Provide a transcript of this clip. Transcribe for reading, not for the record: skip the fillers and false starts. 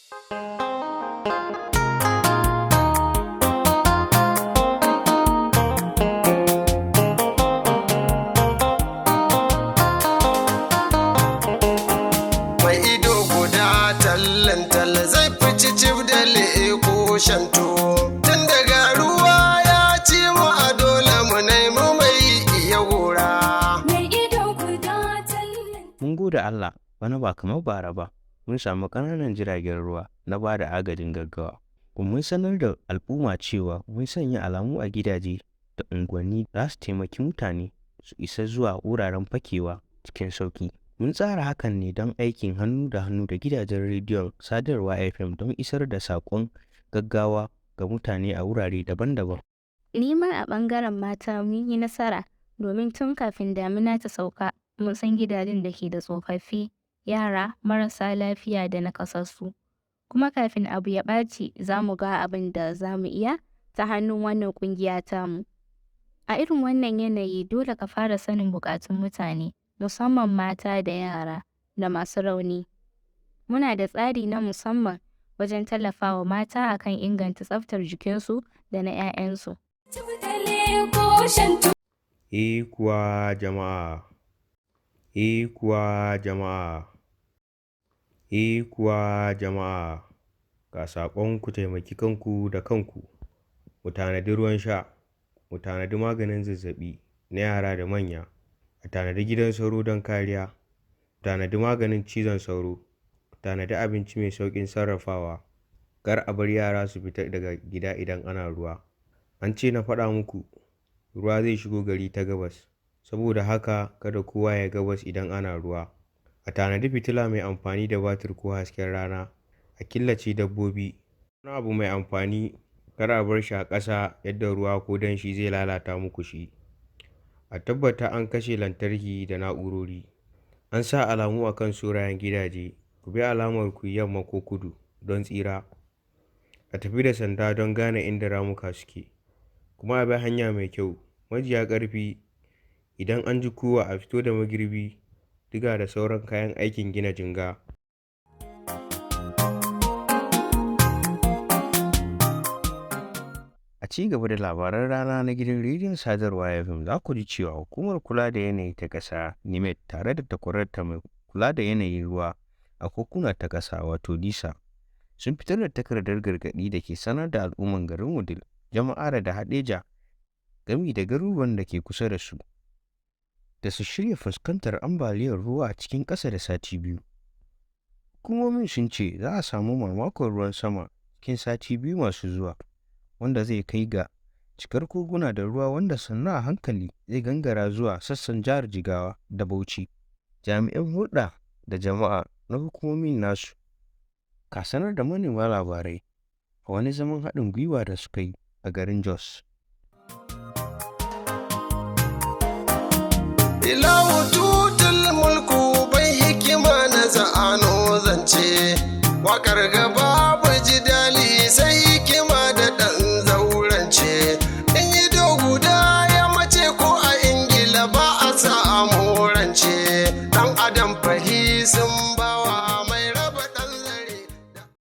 Mai ido guda tallantal zai fici cif da leƙo shanto. Tun daga ruwa ya ci mu a dole mu nemi mai iya gora. Mun gode Allah, bana ba kamar bara ba. Mun samu ƙananan jiragen ruwa na ba da agajin gaggawa. Kuma mun sanar da al'umma cewa mun sanya alamu a gidaje da unguwanni za su taimaki mutane su isa zuwa wuraren fakewa cikin sauƙi. Mun tsara hakan ne don aikin hannu da hannu da gidajen rediyon sadarwa FM don isar da saƙon gaggawa ga mutane a wurare daban-daban. Ni ma a ɓangaren mata mun yi nasara domin tun kafin damina ta sauka mun san gidajen da ke da tsofaffi, yara, marasa lafiya da nakasassu. Kuma kafin abu ya ɓaci za mu ga abin da za mu iya ta hannun wannan ƙungiya tamu. A irin wannan yanayi dole ka fara sanin buƙatun mutane, musamman mata da yara da masu rauni. Muna da tsari na musamman wajen tallafawa mata akan inganta tsaftar jikinsu da na 'ya'yansu. Kuwa jama'a, kuwa jama'a, kuwa jama'a, ga saƙon ku taimaki kanku da kanku. Mu tanadi ruwan sha, mu tanadi maganin zazzaɓi na yara da manya, a tanadi gidan sauro don kariya, mu tanadi maganin cizon sauro, mu tanadi abinci mai sauƙin sarrafawa. Kar a bar yara su fita daga gida idan ana ruwa. An ce na faɗa muku, ruwa zai shigo gari ta gabas, saboda haka kada kowa ya gabas idan ana ruwa. A tanadi fitila mai amfani da batir ko hasken rana, a killace dabbobi. Wani abu mai amfani kar a bar shi a ƙasa yadda ruwa ko danshi zai lalata muku shi. A tabbata an kashe lantarki da na'urori. An sa alamu a kan sorayen gidaje, ku bi alamar ku yamma ko kudu don tsira. A tafi da sanda don gane inda ramuka suke, kuma a bi hanya mai kyau. Majiya ƙarfi, idan an ji kuwa a fito da magirbi, diga da sauran kayan aikin gina jinga. A ci gaba da labaran rana na gidan rediyon sadarwa FM za ku ji cewa hukumar kula da yanayi ta ƙasa NIMET tare da takwararta mai kula da yanayin ruwa a kokuna ta ƙasa wato DISA sun fitar da takardar gargaɗi da ke sanar da al'umman garin Wudil, Jama'ara da Haɗeja gami da garuruwan da ke kusa da su da su shirya fuskantar ambaliyar ruwa a cikin ƙasa da sati biyu. Hukumomin sun ce za a samu mamakon ruwan sama cikin sati biyu masu zuwa, wanda zai kai ga cikar koguna da ruwa wanda sannu a hankali zai gangara zuwa sassan jihar Jigawa da Bauchi. Jami'an hulɗa da jama'a na hukumomin nasu ka sanar da manema labarai a wani zaman haɗin gwiwa da suka yi a garin Jos. Ilahu tutul mulku bai hikima na za'ano zance, waƙar gaba